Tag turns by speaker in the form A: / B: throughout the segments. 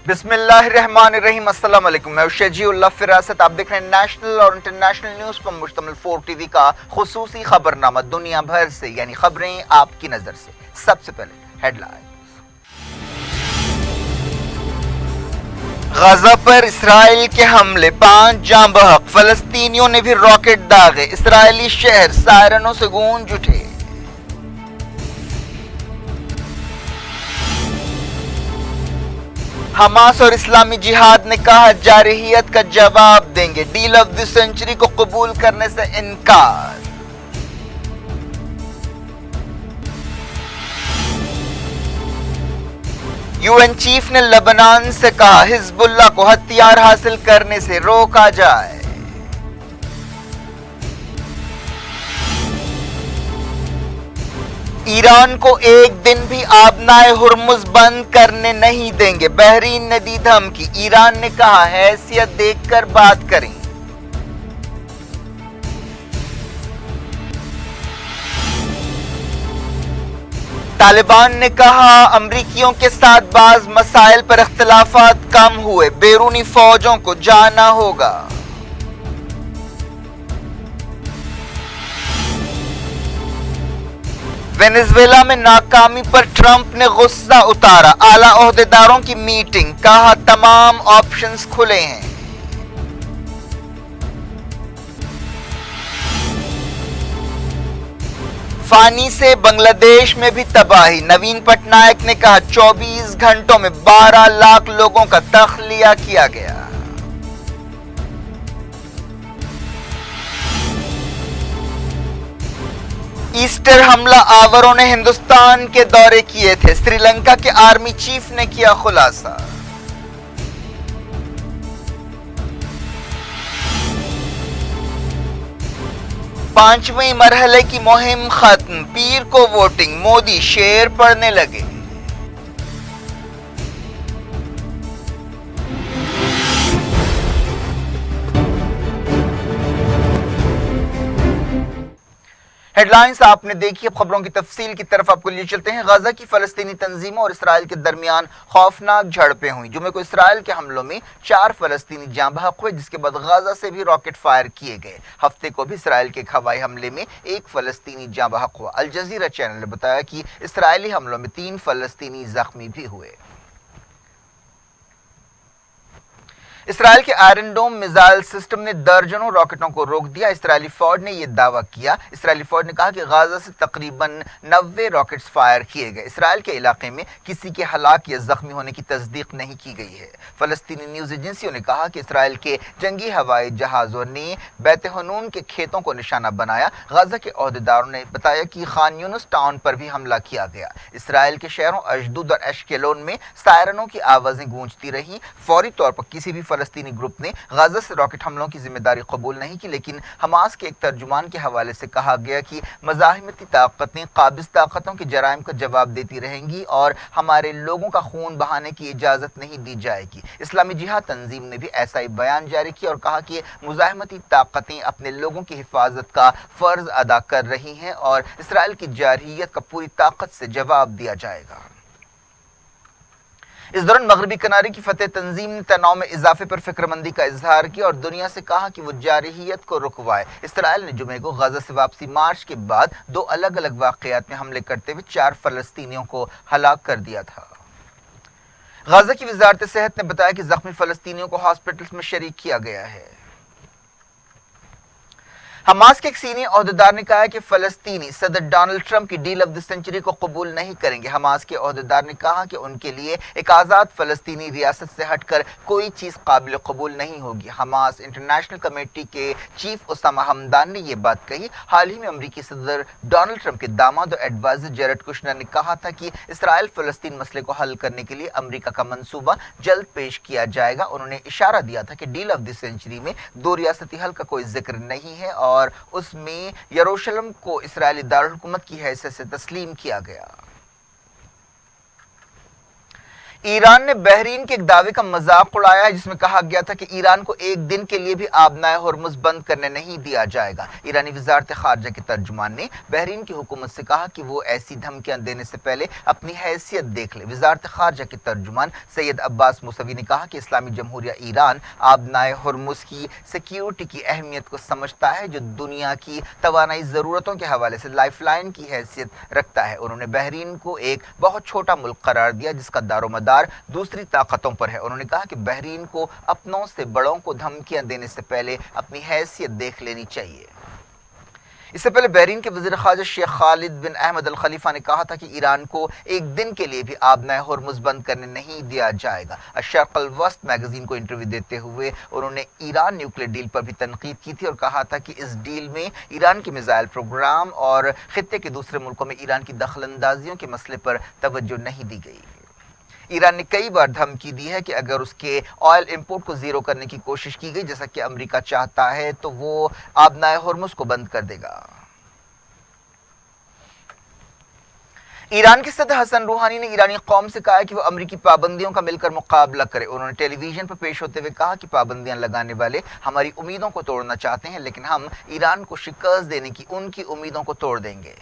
A: बिस्मिल्लाहिर्रहमानिर्रहीम। अस्सलाम वालेकुम। मैं शजीउल्लाह फिरासत। आप देख रहे हैं नेशनल और इंटरनेशनल न्यूज़ पर मुश्तमिल 4 टीवी का खुसूसी खबरनामा दुनिया भर से, यानी खबरें आपकी नज़र से। सबसे पहले हेडलाइन। गजा पर इसराइल के हमले, 5 जाँ बहक। फलस्तीनियों ने भी रॉकेट दागे। इसराइली शहर सायरनों से गूंज उठे। हमास और इस्लामी जिहाद ने कहा जारहियत का जवाब देंगे। डील ऑफ द सेंचुरी को कबूल करने से इनकार। यूएन चीफ ने लेबनान से कहा हिजबुल्लाह को हथियार हासिल करने से रोका जाए। ईरान को एक दिन भी आबनाए हुर्मुज बंद करने नहीं देंगे। बहरीन ने दी धमकी। ईरान ने कहा हैसियत देखकर बात करें। तालिबान ने कहा अमरीकियों के साथ बाज मसाइल पर इख्तिलाफात कम हुए। बैरूनी फौजों को जाना होगा। वेनेजुएला में नाकामी पर ट्रंप ने गुस्सा उतारा। आला ओहदेदारों की मीटिंग, कहा तमाम ऑप्शंस खुले हैं। फानी से बांग्लादेश में भी तबाही। नवीन पटनायक ने कहा 24 घंटों में 12 लाख लोगों का तख्लिया किया गया। ईस्टर हमला आवरों ने हिंदुस्तान के दौरे किए थे। श्रीलंका के आर्मी चीफ ने किया खुलासा। पांचवें मरहले की मुहिम खत्म। पीर को वोटिंग, मोदी शेर पढ़ने लगे। हेडलाइंस आपने देखी। अब खबरों की तफसील की तरफ आपको लिए चलते हैं। गजा की फलस्तीनी तंजीमों और इसराइल के दरमियान खौफनाक झड़पें हुई। जुमे को इसराइल के हमलों में 4 फलस्तीनी जाँ बहक हुए, जिसके बाद गजा से भी रॉकेट फायर किए गए। हफ्ते को भी इसराइल के हवाई हमले में 1 फलस्तीनी जाँ बहक हुआ। अल जजीरा चैनल ने बताया कि इसराइली हमलों में 3 फलस्तीनी जख्मी भी हुए। इसराइल के आयरन डोम मिसाइल सिस्टम ने दर्जनों रॉकेटों को रोक दिया। इसराइली फौज ने यह दावा किया। इसराइली फौज ने कहा कि गाजा से तकरीबन 90 रॉकेट्स फायर किए गए। इसराइल के इलाके में किसी के हलाक या जख्मी होने की तस्दीक नहीं की गई है। फलस्तीनी न्यूज एजेंसियों ने कहा कि इसराइल के जंगी हवाई जहाजों ने बैत हनून के खेतों को निशाना बनाया। गाजा के ओहदेदारों ने बताया कि खान यूनुस टाउन पर भी हमला किया गया। इसराइल के शहरों अशदूद और एशकेलोन में सायरनों की आवाजें गूंजती रही। फौरी तौर पर किसी भी फलस्तीनी ग्रुप ने गाजा से रॉकेट हमलों की जिम्मेदारी कबूल नहीं की, लेकिन हमास के एक तर्जुमान के हवाले से कहा गया कि मज़ाहिमती ताकतें काबिज ताकतों के जराइम का जवाब देती रहेंगी और हमारे लोगों का खून बहाने की इजाज़त नहीं दी जाएगी। इस्लामी जिहाद तंजीम ने भी ऐसा ही बयान जारी किया और कहा कि मुज़ाहिमती ताकतें अपने लोगों की हिफाजत का फ़र्ज अदा कर रही हैं और इसराइल की जारहियत का पूरी ताकत से जवाब दिया जाएगा। इस दौरान मगरबी किनारे की फतेह तंजीम ने तनाव में इजाफे पर फिक्रमंदी का इजहार किया और दुनिया से कहा कि वो जारहियत को रुकवाए। इसराइल ने जुमे को गजा से वापसी मार्च के बाद 2 अलग अलग वाक़यात में हमले करते हुए 4 फलस्तीनियों को हलाक कर दिया था। गजा की वजारत सेहत ने बताया कि जख्मी फलस्तीनियों को हॉस्पिटल्स में शरीक किया गया है। हमास के एक सीनियर ओहदेदार ने कहा कि फलस्तीनी सदर डोनाल्ड ट्रंप की डील ऑफ द सेंचुरी को कबूल नहीं करेंगे। हमास के ओहदेदार ने कहा कि उनके लिए एक आज़ाद फलस्तीनी रियासत से हटकर कोई चीज़ काबिल कबूल नहीं होगी। हमास इंटरनेशनल कमेटी के चीफ उसामा हमदान ने यह बात कही। हाल ही में अमरीकी सदर डोनाल्ड ट्रंप के दामाद और एडवाइजर जेरेड कुशनर ने कहा था कि इसराइल फलस्तीन मसले को हल करने के लिए अमरीका का मंसूबा जल्द पेश किया जाएगा। उन्होंने इशारा दिया था कि डील ऑफ द सेंचुरी में 2 रियासती हल का कोई जिक्र नहीं है और उसमें यरूशलेम को इसराइली दारुल हुकूमत की हैसियत से तस्लीम किया गया। ایران نے بحرین کے ایک دعوے کا مذاق اڑایا ہے جس میں کہا گیا تھا کہ ایران کو ایک دن کے لیے بھی آبنائے ہرمز بند کرنے نہیں دیا جائے گا۔ ایرانی وزارت خارجہ کے ترجمان نے بحرین کی حکومت سے کہا کہ وہ ایسی دھمکیاں دینے سے پہلے اپنی حیثیت دیکھ لے۔ وزارت خارجہ کے ترجمان سید عباس موسوی نے کہا کہ اسلامی جمہوریہ ایران آبنائے ہرمز کی سیکیورٹی کی اہمیت کو سمجھتا ہے جو دنیا کی توانائی ضرورتوں کے حوالے سے لائف لائن کی حیثیت رکھتا ہے۔ انہوں نے بحرین کو ایک بہت چھوٹا ملک قرار دیا جس کا دار و مدار دوسری طاقتوں پر ہے۔ انہوں نے کہا کہ بحرین کو اپنوں سے بڑوں کو دھمکیاں دینے سے پہلے اپنی حیثیت دیکھ لینی چاہیے۔ اس سے پہلے بحرین کے وزیر خارجہ شیخ خالد بن احمد الخلیفہ نے کہا تھا کہ ایران کو ایک دن کے لیے بھی آبنائے ہرمز بند کرنے نہیں دیا جائے گا۔ الشرق الوسط میگزین کو انٹرویو دیتے ہوئے انہوں نے ایران نیوکلیئر ڈیل پر بھی تنقید کی تھی اور کہا تھا کہ اس ڈیل میں ایران کے میزائل پروگرام اور خطے کے دوسرے ملکوں میں ایران کی دخل اندازیوں کے مسئلے پر توجہ نہیں دی گئی۔ ایران نے کئی بار دھمکی دی ہے کہ اگر اس کے آئل امپورٹ کو زیرو کرنے کی کوشش کی گئی جیسا کہ امریکہ چاہتا ہے تو وہ آبنائے ہرمز کو بند کر دے گا۔ ایران کے صدر حسن روحانی نے ایرانی قوم سے کہا ہے کہ وہ امریکی پابندیوں کا مل کر مقابلہ کرے۔ انہوں نے ٹیلی ویژن پر پیش ہوتے ہوئے کہا کہ پابندیاں لگانے والے ہماری امیدوں کو توڑنا چاہتے ہیں لیکن ہم ایران کو شکست دینے کی ان کی امیدوں کو توڑ دیں گے۔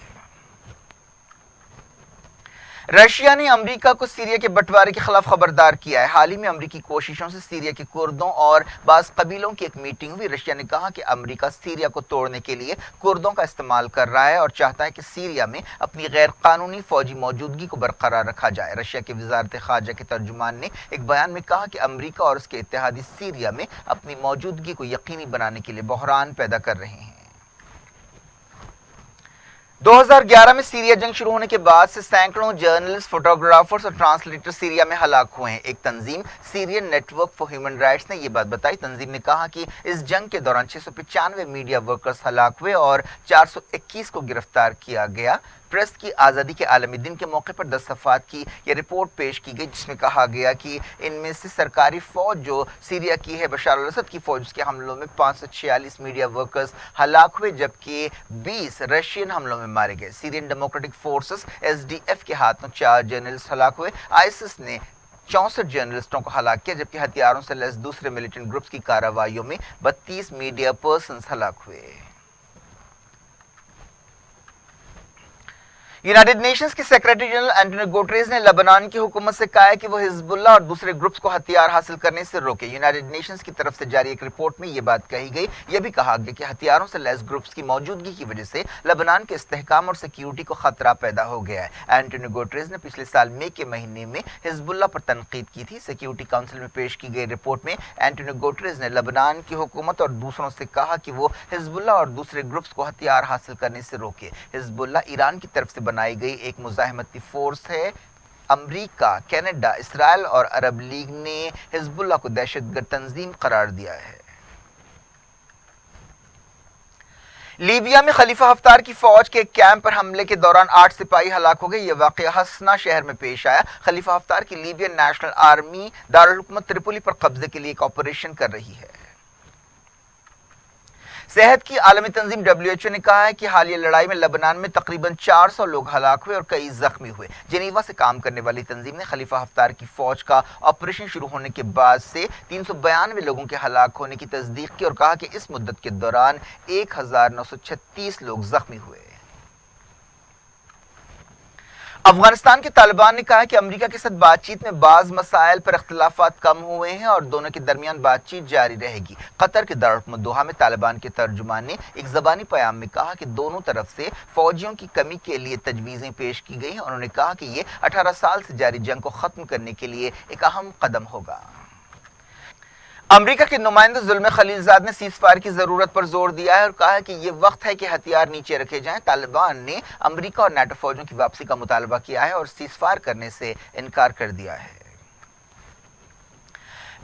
A: رشیا نے امریکہ کو سیریا کے بٹوارے کے خلاف خبردار کیا ہے۔ حال ہی میں امریکی کوششوں سے سیریا کے کردوں اور بعض قبیلوں کی ایک میٹنگ ہوئی۔ رشیا نے کہا کہ امریکہ سیریا کو توڑنے کے لیے کردوں کا استعمال کر رہا ہے اور چاہتا ہے کہ سیریا میں اپنی غیر قانونی فوجی موجودگی کو برقرار رکھا جائے۔ رشیا کے وزارت خارجہ کے ترجمان نے ایک بیان میں کہا کہ امریکہ اور اس کے اتحادی سیریا میں اپنی موجودگی کو یقینی بنانے کے لیے بحران پیدا کر رہے ہیں۔ 2011 میں سیریا جنگ شروع ہونے کے بعد سے سینکڑوں جرنلسٹ، فوٹوگرافرز اور ٹرانسلیٹر سیریا میں ہلاک ہوئے ہیں۔ ایک تنظیم Syrian network for human rights نے یہ بات بتائی۔ تنظیم نے کہا کہ اس جنگ کے دوران 695 میڈیا ورکرز ہلاک ہوئے اور 421 کو گرفتار کیا گیا۔ پریس کی آزادی کے عالمی دن کے موقع پر 10 صفحات کی یہ رپورٹ پیش کی گئی جس میں کہا گیا کہ ان میں سے سرکاری فوج جو سیریا کی ہے بشار الاسد کی فوج، اس کے حملوں میں 546 میڈیا ورکرز ہلاک ہوئے جبکہ 20 رشین حملوں میں مارے گئے۔ سیرین ڈیموکریٹک فورسز SDF کے ہاتھوں 4 جرنلسٹ ہلاک ہوئے۔ ISIS نے 64 جرنلسٹوں کو ہلاک کیا جبکہ ہتھیاروں سے لیس دوسرے ملیٹنٹ گروپس کی کارروائیوں میں 32 میڈیا پرسنز ہلاک ہوئے۔ یونائٹڈ نیشنز کے سیکریٹری جنرل اینٹونیو گوٹریز نے لبنان کی حکومت سے کہا ہے کہ وہ حزب اللہ اور دوسرے گروپس کو ہتھیار حاصل کرنے سے روکے۔ یونائٹڈ نیشنز کی طرف سے جاری ایک رپورٹ میں یہ بات کہی گئی۔ یہ بھی کہا گیا کہ ہتھیاروں سے لیس گروپس کی موجودگی کی وجہ سے لبنان کے استحکام اور سیکیورٹی کو خطرہ پیدا ہو گیا ہے۔ اینٹونیو گوٹریز نے پچھلے سال مئی کے مہینے میں حزب اللہ پر تنقید کی تھی۔ سیکیورٹی کونسل میں پیش کی گئی رپورٹ میں اینٹونیو گوٹریز نے لبنان کی حکومت اور دوسروں سے کہا کہ وہ حزب اللہ اور دوسرے گروپس کو ہتھیار حاصل کرنے سے روکے۔ حزب اللہ ایران کی طرف سے بنائی گئی ایک مزاحمتی فورس ہے۔ امریکہ، کینیڈا، اسرائیل اور عرب لیگ نے حزب اللہ کو دہشت گرد تنظیم قرار دیا ہے۔ لیبیا میں خلیفہ حفتار کی فوج کے ایک کیمپ پر حملے کے دوران 8 سپاہی ہلاک ہو گئے۔ یہ واقعہ حسنا شہر میں پیش آیا۔ خلیفہ حفتار کی لیبین نیشنل آرمی دارالحکومت ترپولی پر قبضے کے لیے ایک آپریشن کر رہی ہے۔ صحت کی عالمی تنظیم WHO نے کہا ہے کہ حالیہ لڑائی میں لبنان میں تقریباً 400 لوگ ہلاک ہوئے اور کئی زخمی ہوئے۔ جنیوا سے کام کرنے والی تنظیم نے خلیفہ حفتار کی فوج کا آپریشن شروع ہونے کے بعد سے 392 لوگوں کے ہلاک ہونے کی تصدیق کی اور کہا کہ اس مدت کے دوران 1936 لوگ زخمی ہوئے۔ افغانستان کے طالبان نے کہا کہ امریکہ کے ساتھ بات چیت میں بعض مسائل پر اختلافات کم ہوئے ہیں اور دونوں کے درمیان بات چیت جاری رہے گی۔ قطر کے دارالحکومت دوحہ میں طالبان کے ترجمان نے ایک زبانی پیام میں کہا کہ دونوں طرف سے فوجیوں کی کمی کے لیے تجویزیں پیش کی گئی ہیں۔ انہوں نے کہا کہ یہ 18 سال سے جاری جنگ کو ختم کرنے کے لیے ایک اہم قدم ہوگا۔ امریکہ کے نمائندے زلمے خلیلزاد نے سیز فائر کی ضرورت پر زور دیا ہے اور کہا ہے کہ یہ وقت ہے کہ ہتھیار نیچے رکھے جائیں۔ طالبان نے امریکہ اور نیٹو فوجوں کی واپسی کا مطالبہ کیا ہے اور سیز فائر کرنے سے انکار کر دیا ہے۔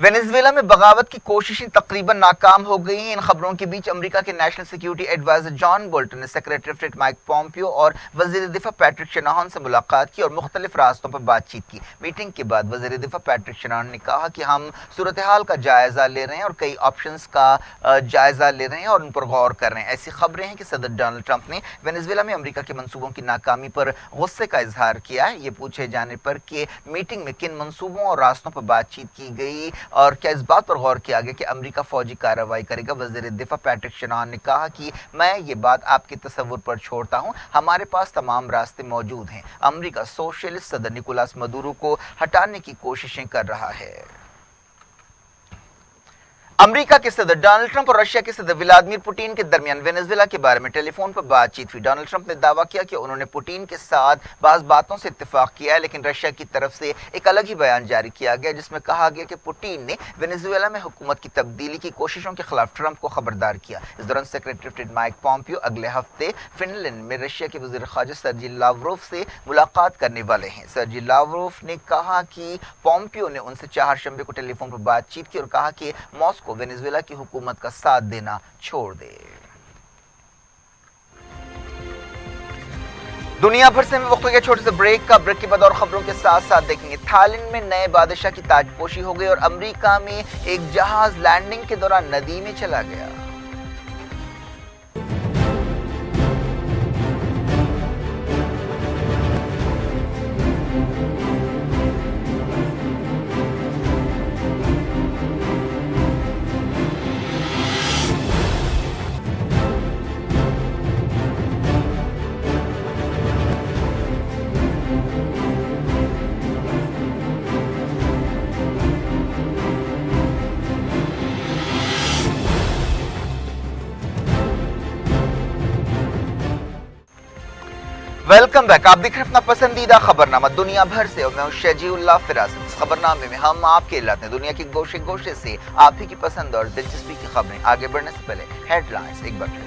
A: वेनेजुएला में बगावत की कोशिशें तकरीबन नाकाम हो गई हैं। इन खबरों के बीच अमेरिका के national security adviser John Bolton ने secretary of state Mike Pompeo और वजीर दिफा पैट्रिक शनाहन से मुलाकात की और मुख्तलिफ रास्तों पर बातचीत की। मीटिंग के बाद वजीर दिफा पैट्रिक शनाहन ने कहा कि हम सूरत हाल का जायजा ले रहे हैं और कई ऑप्शंस का जायजा ले रहे हैं और उन पर गौर कर रहे हैं। ऐसी खबरें हैं कि सदर डोनाल्ड ट्रंप ने वेनेजुएला में अमेरिका के मंसूबों की नाकामी पर गुस्से का इजहार किया है। ये पूछे जाने पर कि मीटिंग में किन मंसूबों और रास्तों पर बातचीत की गई और क्या इस बात पर गौर किया गया कि अमेरिका फौजी कार्रवाई करेगा, वजीर दिफा पैट्रिक शनाहन ने कहा कि मैं ये बात आपके तसव्वुर पर छोड़ता हूं, हमारे पास तमाम रास्ते मौजूद हैं। अमेरिका सोशलिस्ट सदर निकोलस मदुरो को हटाने की कोशिशें कर रहा है। अमेरिका के सदर डोनाल्ड ट्रंप और रशिया के सदर व्लादिमीर पुतिन के दरमियान वेनेजुएला के बारे में टेलीफोन पर बातचीत हुई। डोनाल्ड ट्रंप ने दावा किया कि उन्होंने पुतिन के साथ बाज़ बातों से इत्तेफाक किया है, लेकिन रशिया की तरफ से एक अलग ही बयान जारी किया गया जिसमें कहा गया कि पुतिन ने वेनेजुएला में हुकूमत की तब्दीली की कोशिशों के खिलाफ ट्रंप को खबरदार किया। इस दौरान secretary of state Mike Pompeo अगले हफ्ते फिनलैंड में रशिया के वज़ीर ख़ारजा सर्जी लावरोव से मुलाकात करने वाले हैं। सर्जी लावरोव ने कहा कि पॉम्पियो ने उनसे चारशंबे को टेलीफोन पर बातचीत की और कहा कि मॉस्को वेनेजुएला की हुकूमत का साथ देना छोड़ दे। दुनिया भर से वक्त हो गया छोटे से ब्रेक का। ब्रेक के बाद और खबरों के साथ साथ देखेंगे थाईलैंड में नए बादशाह की ताजपोशी हो गई और अमेरिका में एक जहाज लैंडिंग के दौरान नदी में चला गया। Welcome back. आप देख रहे हैं अपना पसंदीदा खबरनामा दुनिया भर से और मैं हूं शजीउल्लाह फिरासत। इस खबरनामे में हम आपके लाते हैं दुनिया के गोशे गोशे से आप ही की पसंद और दिलचस्पी की खबरें। आगे बढ़ने से पहले हेडलाइंस एक बार फिर।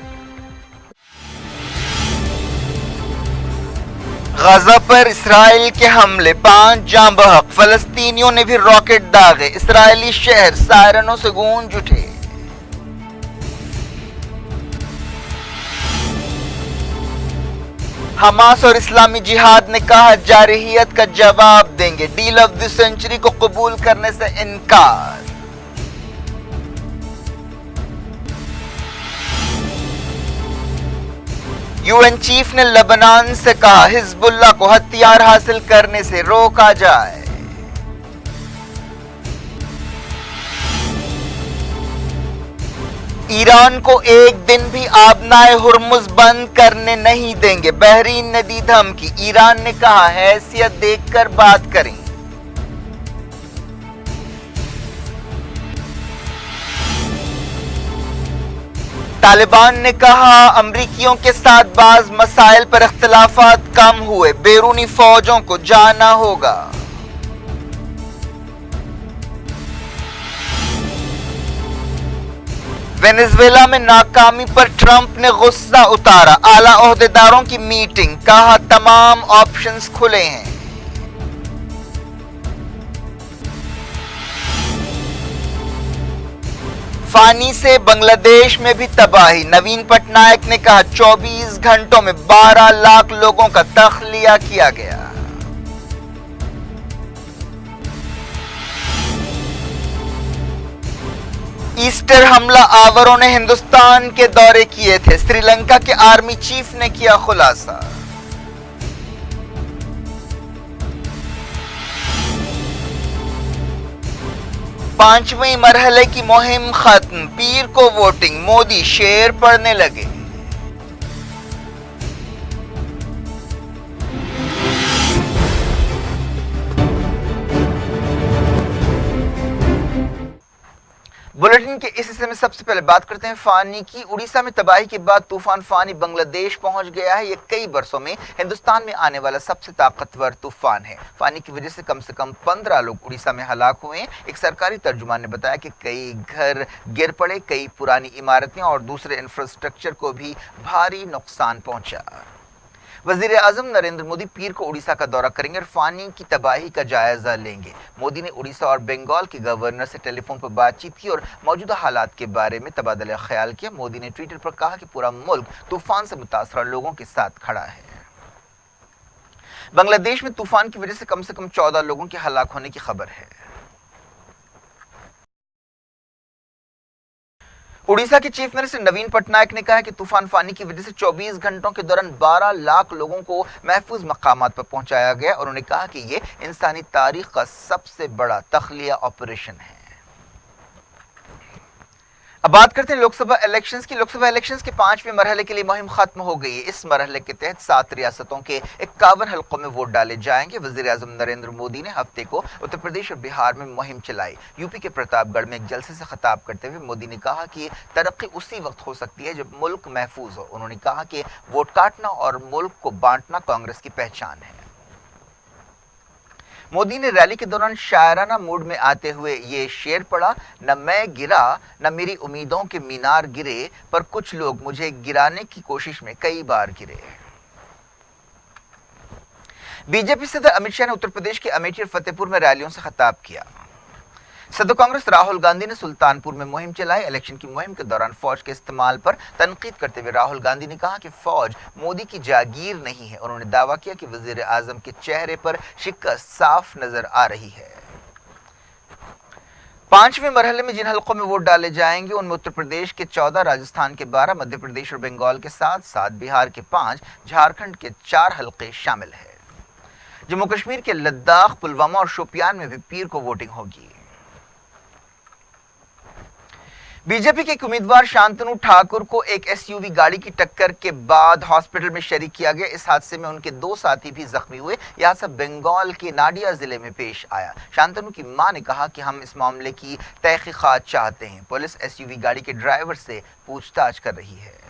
A: गजा पर इसराइल के हमले, 5 जाँ बहक, फलस्तीनियों ने भी रॉकेट दागे, इसराइली शहर सायरनों से गूंज उठे। हमास और इस्लामी जिहाद ने कहा जारहियत का जवाब देंगे, डील ऑफ द सेंचुरी को कबूल करने से इनकार। यूएन चीफ ने लेबनान से कहा हिजबुल्लाह को हथियार हासिल करने से रोका जाए। ईरान को एक दिन भी आबनाए हुर्मुज बंद करने नहीं देंगे, बहरीन ने दी धमकी। ईरान ने कहा हैसियत देखकर बात करें। तालिबान ने कहा अमरीकियों के साथ बाज मसाइल पर इख्तिलाफात कम हुए, बैरूनी फौजों को जाना होगा। वेनेजुएला में नाकामी पर ट्रंप ने गुस्सा उतारा, आला ओहदेदारों की मीटिंग, कहा तमाम ऑप्शंस खुले हैं। फानी से बांग्लादेश में भी तबाही, नवीन पटनायक ने कहा 24 घंटों में 12 लाख लोगों का तख्लिया किया गया। ईस्टर हमला आवरों ने हिंदुस्तान के दौरे किए थे, श्रीलंका के आर्मी चीफ ने किया खुलासा। पांचवें मरहले की मुहिम खत्म, पीर को वोटिंग, मोदी शेर पढ़ने लगे। बुलेटिन के इस हिस्से में सबसे पहले बात करते हैं फानी की। उड़ीसा में तबाही के बाद तूफान फानी बांग्लादेश पहुंच गया है। ये कई बरसों में हिंदुस्तान में आने वाला सबसे ताकतवर तूफान है। फानी की वजह से कम 15 लोग उड़ीसा में हलाक हुए हैं। एक सरकारी तर्जुमान ने बताया कि कई घर गिर पड़े, कई पुरानी इमारतें और दूसरे इंफ्रास्ट्रक्चर को भी भारी नुकसान पहुंचा। वजीर आजम नरेंद्र मोदी पीर को उड़ीसा का दौरा करेंगे और फानी की तबाही का जायजा लेंगे। मोदी ने उड़ीसा और बंगाल के गवर्नर से टेलीफोन पर बातचीत की और मौजूदा हालात के बारे में तबादला ख्याल किया। मोदी ने ट्विटर पर कहा कि पूरा मुल्क तूफान से मुतासरा लोगों के साथ खड़ा है। बांग्लादेश में तूफान की वजह से कम 14 लोगों के हलाक होने की खबर है। उड़ीसा के चीफ मिनिस्टर नवीन पटनायक ने कहा कि तूफान फानी की वजह से 24 घंटों के दौरान 12 लाख लोगों को महफूज मकामात पर पहुंचाया गया। उन्होंने कहा कि यह इंसानी तारीख का सबसे बड़ा तख्लिया ऑपरेशन है। अब बात करते हैं लोकसभा इलेक्शंस की। लोकसभा इलेक्शंस के 5वें मरहले के लिए मुहिम खत्म हो गई है। इस मरहले के तहत 7 रियासतों के 51 हलकों में वोट डाले जाएंगे। वजीर आजम नरेंद्र मोदी ने हफ्ते को उत्तर प्रदेश और बिहार में मुहिम चलाई। यूपी के प्रतापगढ़ में एक जलसे से खिताब करते हुए मोदी ने कहा कि तरक्की उसी वक्त हो सकती है जब मुल्क महफूज हो। उन्होंने कहा कि वोट काटना और मुल्क को बांटना कांग्रेस की पहचान है। मोदी ने रैली के दौरान शायराना मूड में आते हुए ये शेर पढ़ा, न मैं गिरा न मेरी उम्मीदों के मीनार गिरे, पर कुछ लोग मुझे गिराने की कोशिश में कई बार गिरे। बीजेपी सदर अमित शाह ने उत्तर प्रदेश के अमेठी और फतेहपुर में रैलियों से खिताब किया। सदर कांग्रेस राहुल गांधी ने सुल्तानपुर में मुहिम चलाई। इलेक्शन की मुहिम के दौरान फौज के इस्तेमाल पर तनकीद करते हुए राहुल गांधी ने कहा कि फौज मोदी की जागीर नहीं है। उन्होंने दावा किया कि वजीर आजम के चेहरे पर शिकस्त साफ नजर आ रही है। 5वें मरहले में जिन हलकों में वोट डाले जाएंगे उनमें उत्तर प्रदेश के 14, राजस्थान के 12, मध्य प्रदेश और बंगाल के 7, बिहार के 5, झारखंड के 4 हलके शामिल है। जम्मू कश्मीर के लद्दाख, पुलवामा और शोपियान में भी पीर को वोटिंग होगी। बीजेपी के एक उम्मीदवार शांतनु ठाकुर को एक एसयूवी गाड़ी की टक्कर के बाद हॉस्पिटल में शरीक किया गया। इस हादसे में उनके 2 साथी भी जख्मी हुए। यह हादसा बंगाल के नाडिया जिले में पेश आया। शांतनु की मां ने कहा कि हम इस मामले की तहकीकात चाहते हैं। पुलिस एसयूवी गाड़ी के ड्राइवर से पूछताछ कर रही है।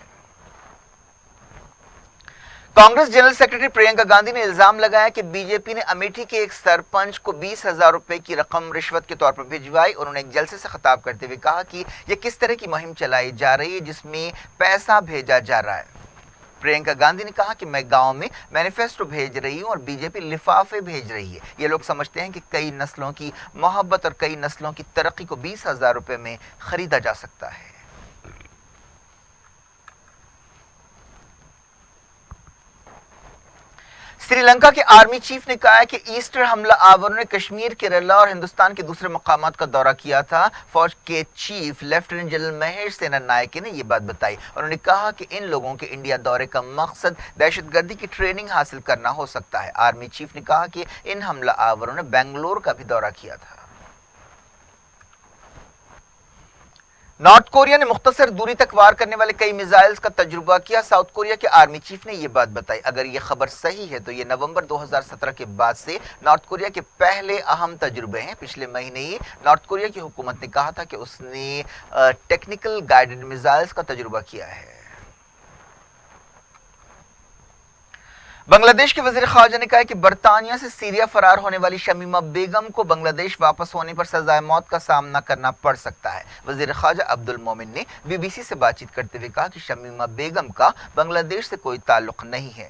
A: कांग्रेस जनरल सेक्रेटरी प्रियंका गांधी ने इल्जाम लगाया कि बीजेपी ने अमेठी के एक सरपंच को 20,000 रुपए की रकम रिश्वत के तौर पर भिजवाई। उन्होंने एक जलसे से खिताब करते हुए कहा कि यह किस तरह की मुहिम चलाई जा रही है जिसमें पैसा भेजा जा रहा है। प्रियंका गांधी ने कहा कि मैं गांव में मैनिफेस्टो भेज रही हूं और बीजेपी लिफाफे भेज रही है। ये लोग समझते हैं कि कई नस्लों की मोहब्बत और कई नस्लों की तरक्की को 20,000 रुपए में खरीदा जा सकता है। श्रीलंका के आर्मी चीफ ने कहा है कि ईस्टर हमला आवरों ने कश्मीर, केरला और हिंदुस्तान के दूसरे मकामात का दौरा किया था। फौज के चीफ लेफ्टिनेंट जनरल महेश सेना नायके ने यह बात बताई। उन्होंने कहा कि इन लोगों के इंडिया दौरे का मकसद दहशतगर्दी की ट्रेनिंग हासिल करना हो सकता है। आर्मी चीफ ने कहा कि इन हमला आवरों ने बेंगलोर का भी दौरा किया था। नॉर्थ कोरिया ने मुख्तसर दूरी तक वार करने वाले कई मिसाइल्स का तजुर्बा किया। साउथ कोरिया के आर्मी चीफ ने यह बात बताई। अगर यह खबर सही है तो यह नवंबर 2017 के बाद से नॉर्थ कोरिया के पहले अहम तजुर्बे हैं। पिछले महीने ही नॉर्थ कोरिया की हुकूमत ने कहा था कि उसने टेक्निकल गाइडेड मिसाइल्स का तजुर्बा किया है। बांग्लादेश के वजीर खारजा ने कहा कि बरतानिया से सीरिया फरार होने वाली शमीमा बेगम को बांग्लादेश वापस होने पर सजाए मौत का सामना करना पड़ सकता है। वजीर खारजा अब्दुल मोमिन ने बीबीसी से बातचीत करते हुए कहा कि शमीमा बेगम का बांग्लादेश से कोई ताल्लुक नहीं है।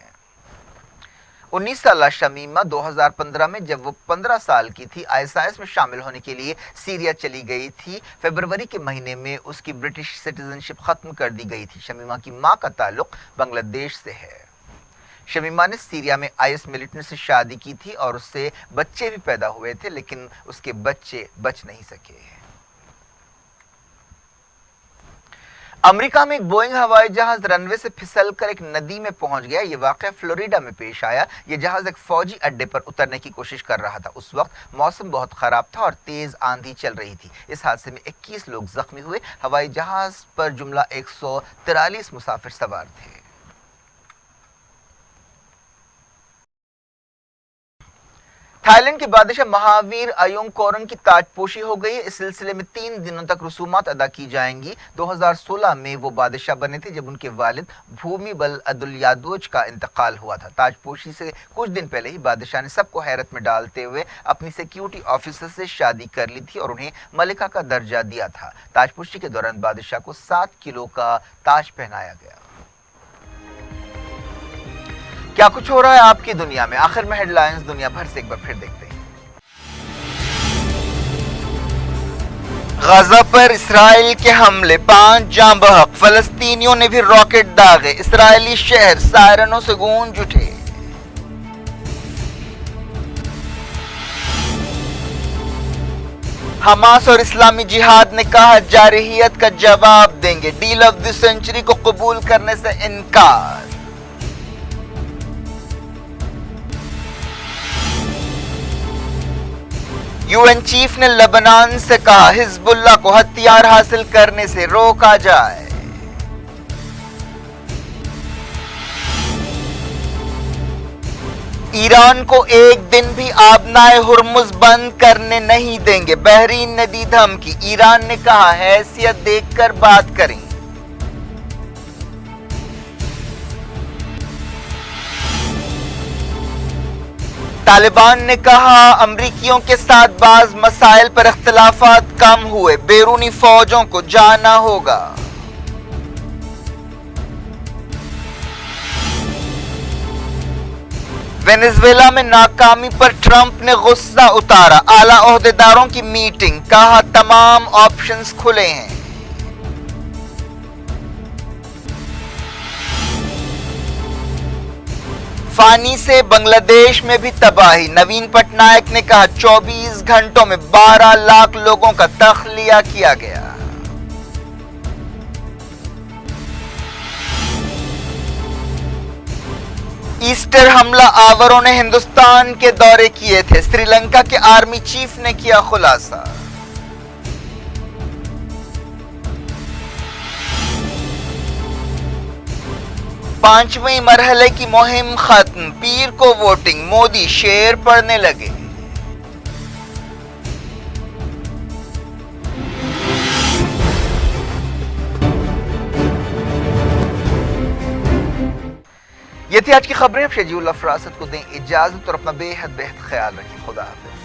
A: 19 साल शमीमा 2015 में जब वो 15 साल की थी आईएसआईएस में शामिल होने के लिए सीरिया चली गई थी। फरवरी के महीने में उसकी ब्रिटिश सिटीजनशिप खत्म कर दी गई थी। शमीमा की मां का ताल्लुक बांग्लादेश से है। शमीमा ने सीरिया में आईएस मिलिटेंट से शादी की थी और उससे बच्चे भी पैदा हुए थे, लेकिन उसके बच्चे बच नहीं सके। अमेरिका में एक बोइंग हवाई जहाज रनवे से फिसलकर एक नदी में पहुंच गया। यह वाकया फ्लोरिडा में पेश आया। यह जहाज एक फौजी अड्डे पर उतरने की कोशिश कर रहा था। उस वक्त मौसम बहुत खराब था और तेज आंधी चल रही थी। इस हादसे में 21 लोग जख्मी हुए। हवाई जहाज पर जुमला 143 मुसाफिर सवार थे। थाईलैंड के बादशाह महावीर अयोंगकोरन की ताजपोशी हो गई है। इस सिलसिले में 3 दिनों तक रसूमात अदा की जाएंगी। 2016 में वो बादशाह बने थे जब उनके वालिद भूमिबल अदुलयादोज का इंतकाल हुआ था। ताजपोशी से कुछ दिन पहले ही बादशाह ने सबको हैरत में डालते हुए अपनी सिक्योरिटी ऑफिसर से शादी कर ली थी और उन्हें मलिका का दर्जा दिया था। ताजपोशी के दौरान बादशाह को 7 किलो का ताज पहनाया गया। کیا کچھ ہو رہا ہے آپ کی دنیا میں؟ آخر میں ہیڈ لائنز دنیا بھر سے ایک بار پھر دیکھتے ہیں۔ غزہ پر اسرائیل کے حملے، 5 جاں بحق، فلسطینیوں نے بھی راکٹ داغے، اسرائیلی شہر سائرنوں سے گونج اٹھے۔ حماس اور اسلامی جہاد نے کہا جارحیت کا جواب دیں گے، ڈیل آف دی سینچری کو قبول کرنے سے انکار۔ یو این چیف نے لبنان سے کہا حزب اللہ کو ہتھیار حاصل کرنے سے روکا جائے۔ ایران کو ایک دن بھی آبنائے ہرمز بند کرنے نہیں دیں گے، بحرین نے دی دھمکی، ایران نے کہا حیثیت دیکھ کر بات کریں۔ طالبان نے کہا امریکیوں کے ساتھ بعض مسائل پر اختلافات کم ہوئے، بیرونی فوجوں کو جانا ہوگا۔ وینزویلا میں ناکامی پر ٹرمپ نے غصہ اتارا، اعلیٰ عہدیداروں کی میٹنگ، کہا تمام آپشنز کھلے ہیں۔ فانی سے بنگلہ دیش میں بھی تباہی، نوین پٹنائک نے کہا 24 گھنٹوں میں 12 لاکھ لوگوں کا تخلیہ کیا گیا۔ ایسٹر حملہ آوروں نے ہندوستان کے دورے کیے تھے، سری لنکا کے آرمی چیف نے کیا خلاصہ۔ پانچویں مرحلے کی مہم ختم، پیر کو ووٹنگ، مودی شعر پڑھنے لگے۔ یہ تھی آج کی خبریں، اب شجیع اللہ فراست کو دیں اجازت اور اپنا بے حد خیال رکھیں۔ خدا حافظ۔